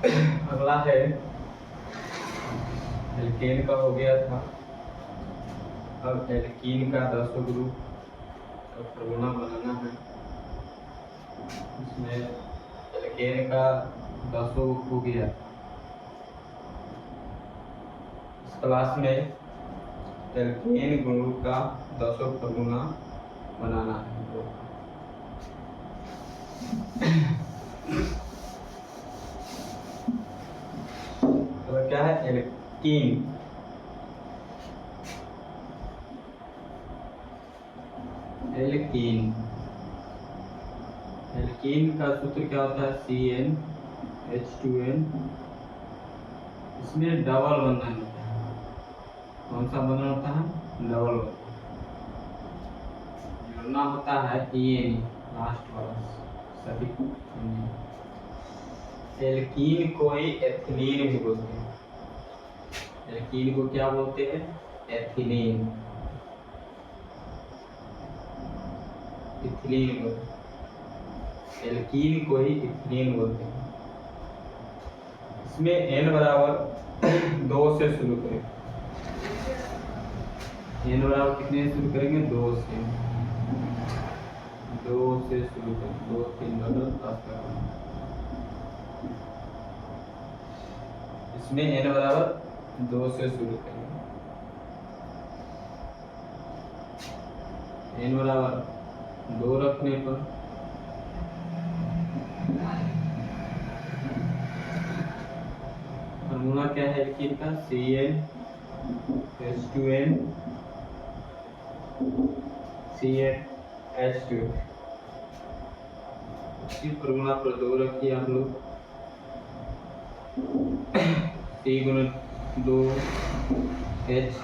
अगला है एल्केन का हो गया था। अब एल्कीन का 10 ग्रुप का फॉर्मूला बनाना है। इसमें एल्केन का 10 हो गया। इस क्लास में एल्केन ग्रुप का 10 फॉर्मूला बनाना है। तो क्या है एल्कीन। एल्कीन एल्कीन का सूत्र क्या होता है? CnH2n। इसमें डबल बंधन होता है। कौन सा बंधन होता है? डबल बंधन। जुड़ना होता है En लास्ट वाला सभी। एल्कीन को ही एथिलीन भी बोलते हैं। एल्कीन को क्या बोलते हैं? एथिलीन। इथिलीन बोलते हैं। एल्कीन को ही इथिलीन बोलते हैं। इसमें n बराबर 2 से शुरू करें। n बराबर कितने से शुरू करेंगे? 2 से। 2 से शुरू करें। 2 3 10। इसमें n बराबर 2 से शुरू करेंगे। n बराबर 2 रखने पर फॉर्मूला क्या है एल्कीन का? CnH2n CnH2। इसी फॉर्मूला पर 2 रखिए आप लोग। C गुने 2 H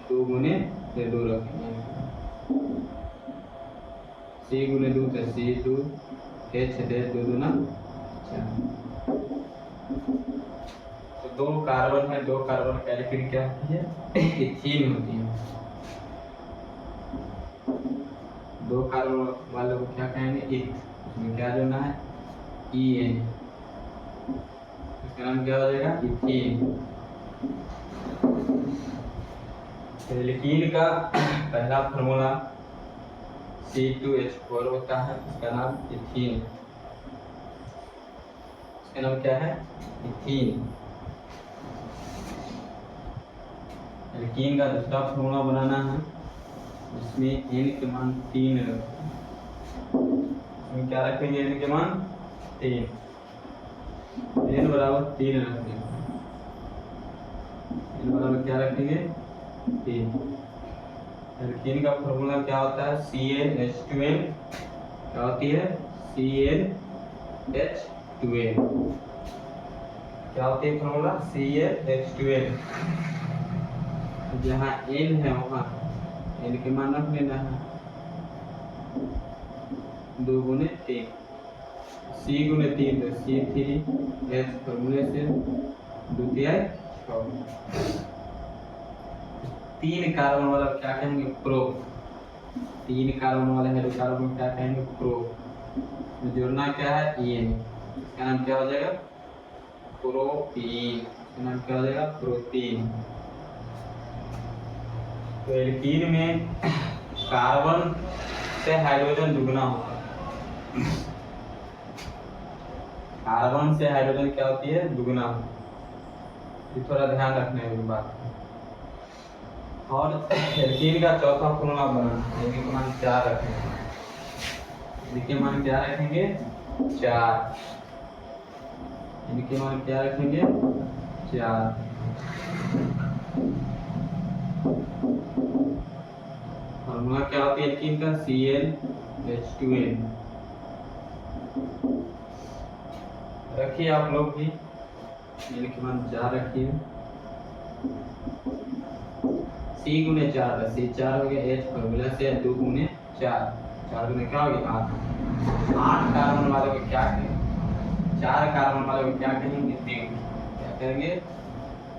2 गुने 2 रखेंगे। C गुने 2 तो C2 H 2 दूना 4। तो 2 कार्बन है। 2 कार्बन का एल्कीन क्या होती है? इथीन होती है। 2 कार्बन वाले को क्या कहेंगे? इथ। इसमें क्या जोड़ना है? En। इसका नाम क्या हो जाएगा? इथीन। एल्कीन का पहला फॉर्मूला C2H4 होता है। इसका नाम इथीन। इसका नाम क्या है? इथीन। एल्कीन का दूसरा फॉर्मूला बनाना है। इसमें n के मान 3 रखें। इसमें क्या रखेंगे? n के मान 3। n बराबर 3 रखेंगे। n बराबर क्या रखेंगे? 3। एल्कीन का फॉर्मूला क्या होता है? CnH2n। क्या होती है? CnH2n। क्या होती है फॉर्मूला? CnH2n। जहाँ n है वहाँ n के मान रख लेना है। 2 गुने 3। C गुने 3 तो C3H फॉर्मूले से 2 तिहाई 6। 3 कार्बन वाला क्या कहेंगे? प्रो। 3 कार्बन वाले हाइड्रोकार्बन क्या कहेंगे? प्रो। जोड़ना क्या है? En। इसका नाम क्या हो जाएगा? प्रोपीन। इसका नाम क्या हो जाएगा? प्रोटीन। तो एल्कीन में कार्बन से हाइड्रोजन दुगना होता है। कार्बन से हाइड्रोजन क्या होती है? दुगना। ये थोड़ा ध्यान रखने की बात है। और एल्कीन का चौथा फॉर्मूला बनाना। एल्कीन के मान 4 रखेंगे। इनके मान क्या रखेंगे? 4। इनके मान क्या रखेंगे? 4। फॉर्मूला क्या होती है एल्कीन का? CnH2n। रखिए आप लोग भी। इनके मान 4 रखिए। C गुने 4 है। C 4 हो गया। H फॉर्मूला से 2 गुने 4। 4 गुने क्या हो गया? 8। 8 कार्बन वाले को क्या कहेंगे? 4 कार्बन वाले को क्या कहेंगे? रिंग। क्या कहेंगे?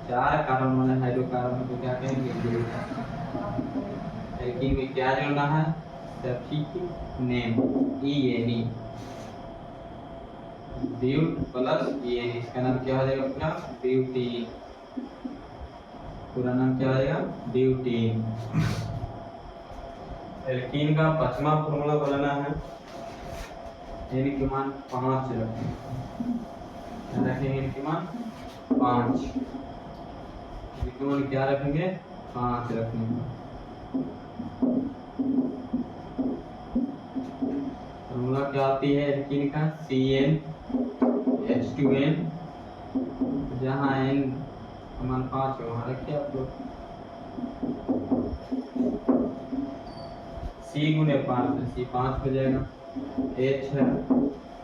4 कार्बन वाले हाइड्रोकार्बन को क्या कहेंगे? एल्कीन में क्या जोड़ना है? Suffix name En। Beaut plus en, इसका नाम क्या हो जाएगा पूरा ब्यूटीन, पूरा नाम क्या हो जाएगा ब्यूटीन। एल्कीन का पांचवा फॉर्मूला बनाना है, एन की मान 5 रखेंगे, एन की मान 5, एन की मान क्या रखेंगे 5 रखेंगे। फॉर्मूला क्या आती है एल्कीन का CnH2n, जहाँ n मान 5 है वहाँ रखिए आप लोग, C गुने 5 C 5 हो जाएगा, H है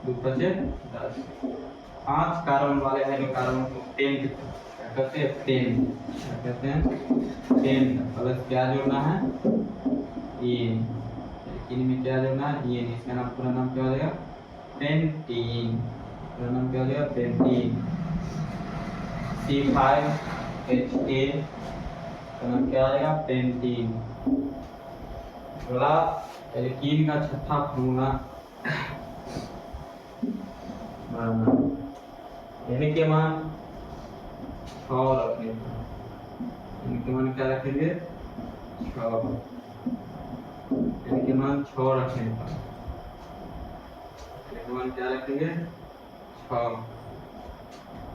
2 5 10, 5 कार्बन वाले हाइड्रोकार्बन को पेंट कहते हैं, पेंट कहते हैं पेंट, प्लस क्या जोड़ना है एन, लेकिन में क्या जोड़ना है एन, इसका नाम पूरा नाम क्या हो जाएगा पेंटीन, पूरा नाम क्या हो जाएगा पेंटीन। C5H10 का नाम क्या हो जाएगा पेंटीन। अगला एल्कीन का छठा फॉर्मूला बनाना, एन के मान 6 रखने, एन के मान क्या रखेंगे 6, एन के मान 6 रखने पर, एन के मान क्या रखेंगे 6।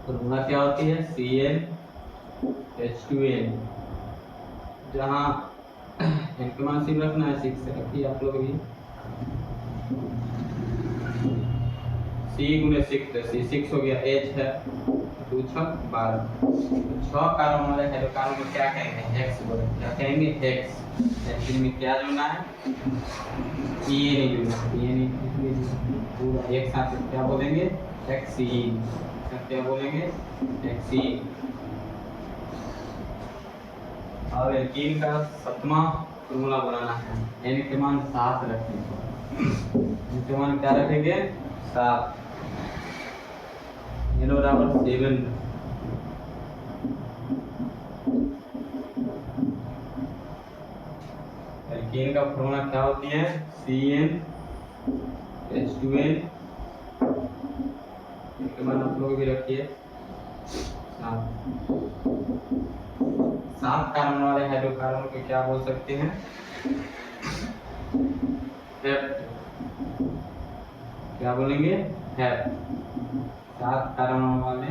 फॉर्मूला क्या होती है CnH2n, जहाँ एन के मान 6 रखना है, 6 रखिए आप लोग भी, C गुने 6 C 6 हो गया, H है 2 6 12, 6 कार्बन वाले हाइड्रोकार्बन को क्या कहेंगे X बोलेंगे, क्या कहेंगे X, एल्कीन में क्या जोड़ना है EN जोड़ना है, EN पूरा एक साथ क्या बोलेंगे Xe, क्या बोलेंगे Xe। अब एल्कीन का 7वां फॉर्मूला बनाना है, एन के मान 7 रखेंगे, एन के मान क्या रखेंगे 7, एन बराबर 7। एल्कीन का फॉर्मूला क्या होती है CnH2n, इसके मान आप लोग भी रखिए 7 कार्बन वाले हाइड्रोकार्बन को क्या बोल सकते हैं हेप्ट, क्या बोलेंगे हेप्ट, 7 कार्बन वाले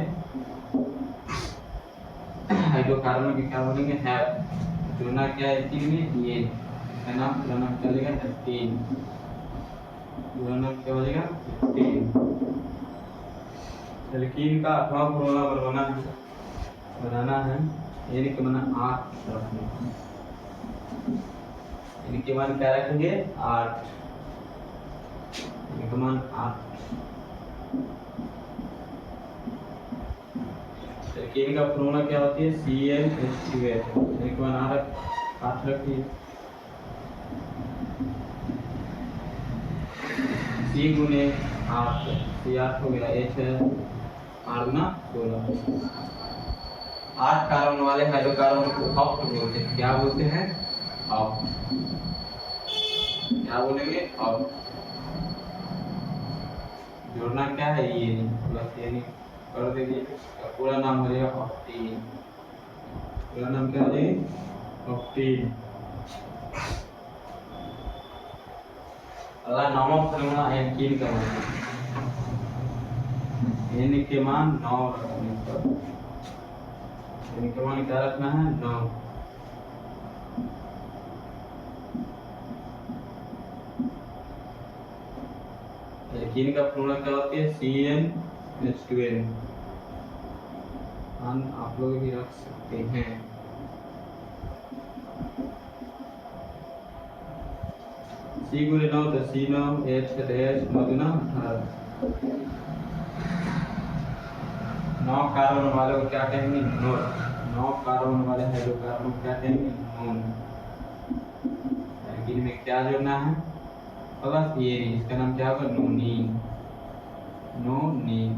हाइड्रोकार्बन को क्या बोलेंगे हेप्ट। जोड़ना क्या है एल्कीन में ये, इसका नाम पूरा नाम क्या लेगा हेप्टेन, पूरा नाम क्या हो जाएगा हेप्टेन। एल्कीन का 8वां फॉर्मूला बनाना है, एन के मान 8 रखने, एन के मान क्या रखेंगे 8, एन के मान 8। एल्कीन का फॉर्मूला क्या होती है CnH2n, एन के मान 8 रखिए, C गुने 8 C 8 हो गया, H है 8 गुना 16, 8 कार्बन वाले हाइड्रोकार्बन को ऑक्ट बोलते हैं, क्या बोलते हैं ऑक्ट, क्या बोलेंगे ऑक्ट। जोड़ना क्या है ये प्लस ये कर दीजिए, पूरा नाम हो जाएगा ऑक्टीन, पूरा नाम क्या हो जाएगा ऑक्टीन। अगला 9वां फॉर्मूला एल्कीन का एन के मान 9 रखने पर, एन के मान क्या रखना है 9। एल्कीन का फॉर्मूला क्या होती है CnH2n, आप लोग भी रख सकते हैं। C गुने 9 तो C 9, H है तो H 9 गुना 18, 9 कार्बन वाले को क्या कहेंगे नोन, 9 कार्बन वाले हाइड्रोकार्बन को क्या कहेंगे नोन। एल्कीन में क्या जोड़ना है प्लस ये, इसका नाम क्या होगा नोनीन, नोनीन।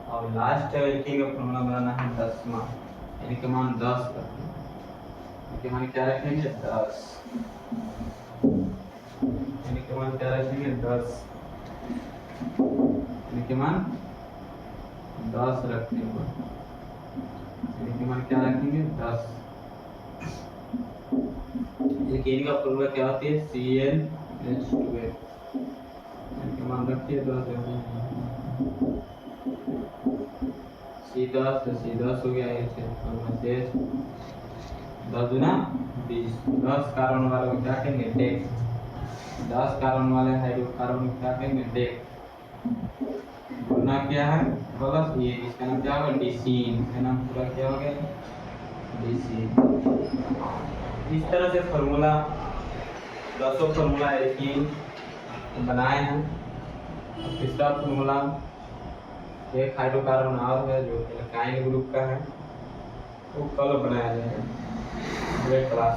और लास्ट एल्कीन का फॉर्मूला बनाना है 10वां, एन के मान 10 रखेंगे, एन के मान क्या रखेंगे 10, एन के मान क्या रखेंगे 10। मान 10 रखने पर, n के मान क्या रखेंगे 10। एल्केन का फॉर्मूला क्या होती है CnH2n, n के मान रखिए 10, C10 तो C10 हो गया, H 10 दूना 20। 10 कार्बन वाले को क्या कहेंगे डेक, 10 कार्बन वाले हाइड्रोकार्बन को क्या कहेंगे डेक। गुना क्या है प्लस ये, इसका नाम क्या होगा डिसीन, इसका नाम पूरा क्या हो गया डिसीन। इस तरह से फार्मूला 10 फार्मूला एल्कीन बनाए हैं। तीसरा फार्मूला एक हाइड्रोकार्बन और है जो एल्काइन ग्रुप का है, वो कल बनाया जाएगा अगले क्लास।